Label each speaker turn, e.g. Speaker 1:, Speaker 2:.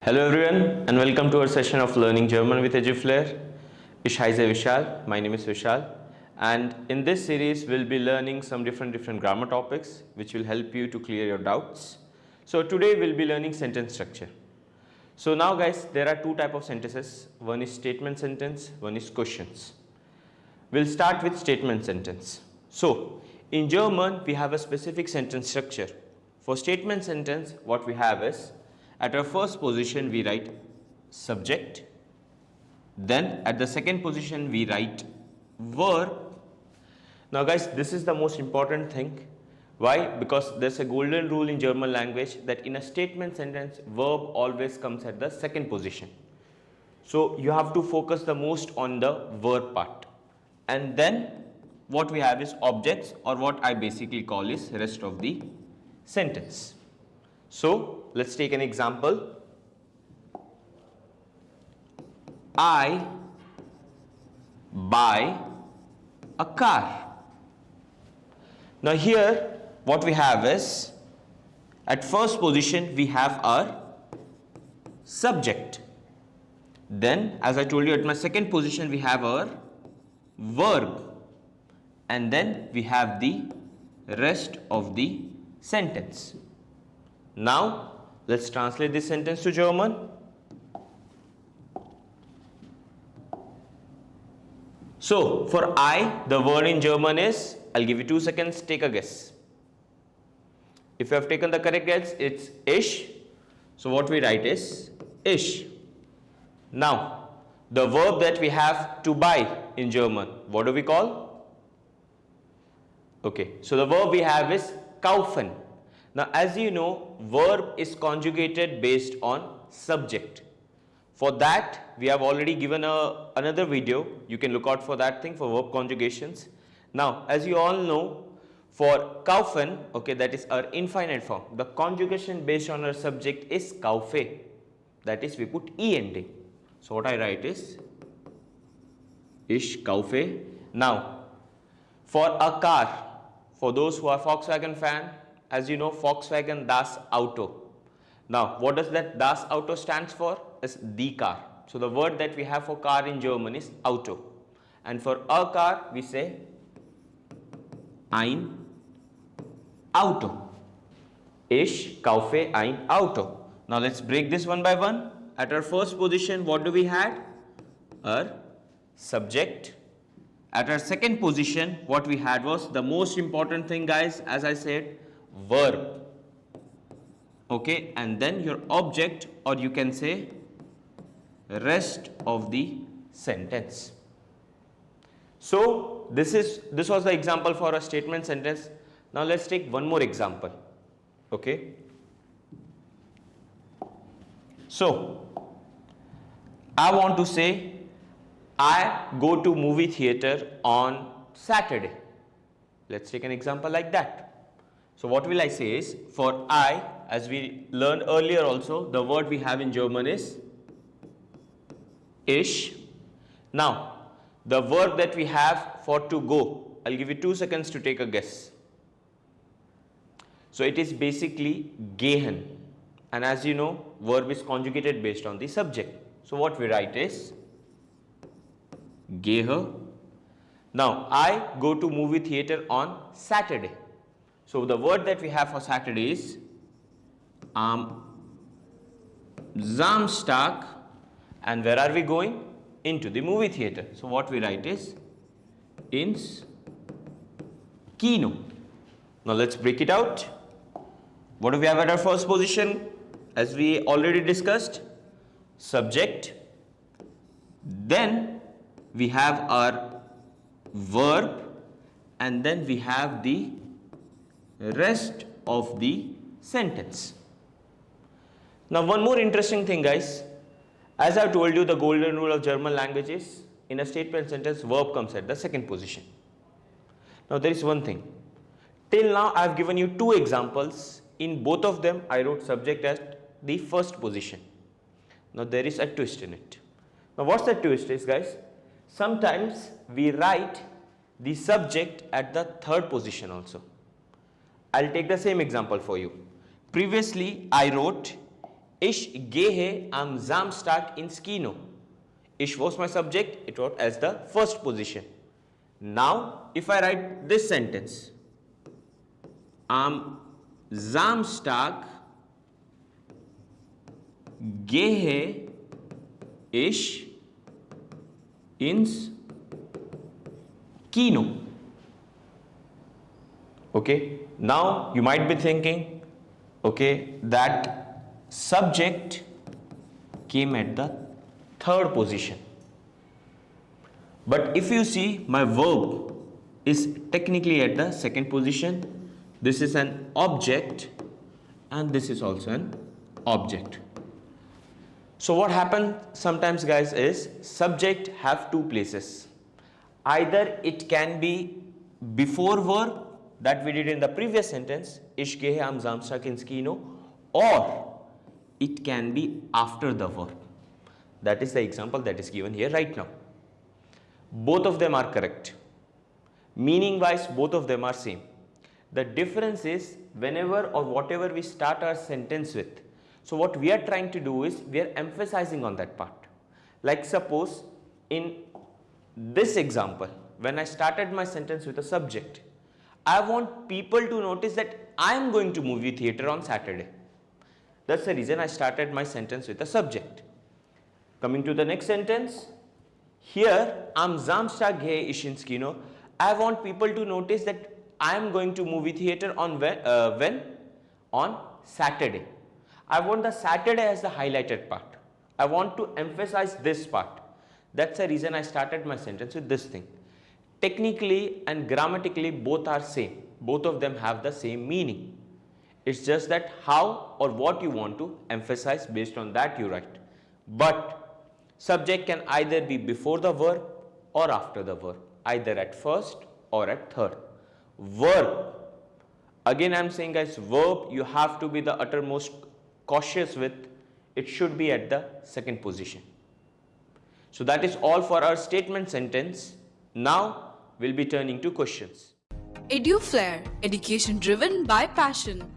Speaker 1: Hello everyone and welcome to our session of Learning German with EGIFL. Ich heiße Vishal, my name is Vishal, and in this series we'll be learning some different grammar topics which will help you to clear your doubts. So today we'll be learning sentence structure. So now guys, there are two types of sentences. One is statement sentence, one is questions. We'll start with statement sentence. So in German we have a specific sentence structure. For statement sentence what we have is, at our first position we write subject, then at the second position we write verb. Now guys, this is the most important thing. Why? Because there's a golden rule in German language that in a statement sentence verb always comes at the second position. So you have to focus the most on the verb part, and then what we have is objects, or what I basically call is rest of the sentence. So let's take an example. I buy a car. Now here what we have is, at first position we have our subject. Then as I told you, at my second position we have our verb. And then we have the rest of the sentence. Now let's translate this sentence to German. So for I, the word in German is, I'll give you 2 seconds, take a guess. If you have taken the correct guess, it's ich. So what we write is ich. Now the verb that we have to buy in German, what do we call? Okay, so the verb we have is kaufen. Now as you know, verb is conjugated based on subject. For that we have already given another video. You can look out for that thing, for verb conjugations. Now as you all know, for kaufen, okay, that is our infinite form, the conjugation based on our subject is kaufe. That is, we put end. So what I write is ich kaufe. Now for a car, for those who are Volkswagen fan, as you know, Volkswagen Das Auto. Now what does that Das Auto stands for? Is the car. So the word that we have for car in German is Auto, and for a car we say ein Auto. Ich kaufe ein Auto. Now let's break this one by one. At our first position, what do we had? Our subject. At our second position, what we had was the most important thing, guys, as I said, verb. Okay, and then your object, or you can say rest of the sentence. So this was the example for a statement sentence. Now let's take one more example. Okay, so I want to say I go to movie theater on Saturday. Let's take an example like that. So what will I say is, for I, as we learned earlier also, the word we have in German is ich. Now the verb that we have for to go, I'll give you 2 seconds to take a guess. So it is basically gehen, and as you know, verb is conjugated based on the subject. So what we write is gehe. Now I go to movie theater on Saturday. So the word that we have for Saturday is am Samstag, and where are we going? Into the movie theater. So what we write is ins Kino. Now let's break it out. What do we have at our first position? As we already discussed, subject. Then we have our verb, and then we have the rest of the sentence. Now one more interesting thing, guys. As I told you, the golden rule of German language is, in a statement sentence, verb comes at the second position. Now there is one thing. Till now I have given you 2 examples. In both of them I wrote subject at the first position. Now there is a twist in it. Now what's the twist is, guys? Sometimes we write the subject at the third position also. I'll take the same example for you. Previously I wrote Ich gehe am Samstag ins Kino. Ich was my subject, it was as the first position. Now, if I write this sentence, am Samstag gehe ich ins Kino. Okay, now you might be thinking, okay, that subject came at the third position. But if you see, my verb is technically at the second position. This is an object and this is also an object. So what happens sometimes, guys, is subject have two places. Either it can be before verb that we did in the previous sentence, Ich gehe am Samstag ins Kino, or it can be after the verb. That is the example that is given here right now. Both of them are correct. Meaning wise, both of them are same. The difference is whenever or whatever we start our sentence with. So what we are trying to do is we are emphasizing on that part. Like suppose in this example, when I started my sentence with a subject, I want people to notice that I am going to movie theater on Saturday. That's the reason I started my sentence with a subject. Coming to the next sentence, here am Samstag gehe ich ins Kino. I want people to notice that I am going to movie theater on when? On Saturday. I want the Saturday as the highlighted part. I want to emphasize this part. That's the reason I started my sentence with this thing. Technically and grammatically both are same. Both of them have the same meaning. It's just that how or what you want to emphasize, based on that you write. But subject can either be before the verb or after the verb, either at first or at third. Verb, again I am saying, guys, verb you have to be the uttermost cautious with. It should be at the second position. So that is all for our statement sentence. Now we'll be turning to questions.
Speaker 2: Eduflair, education driven by passion.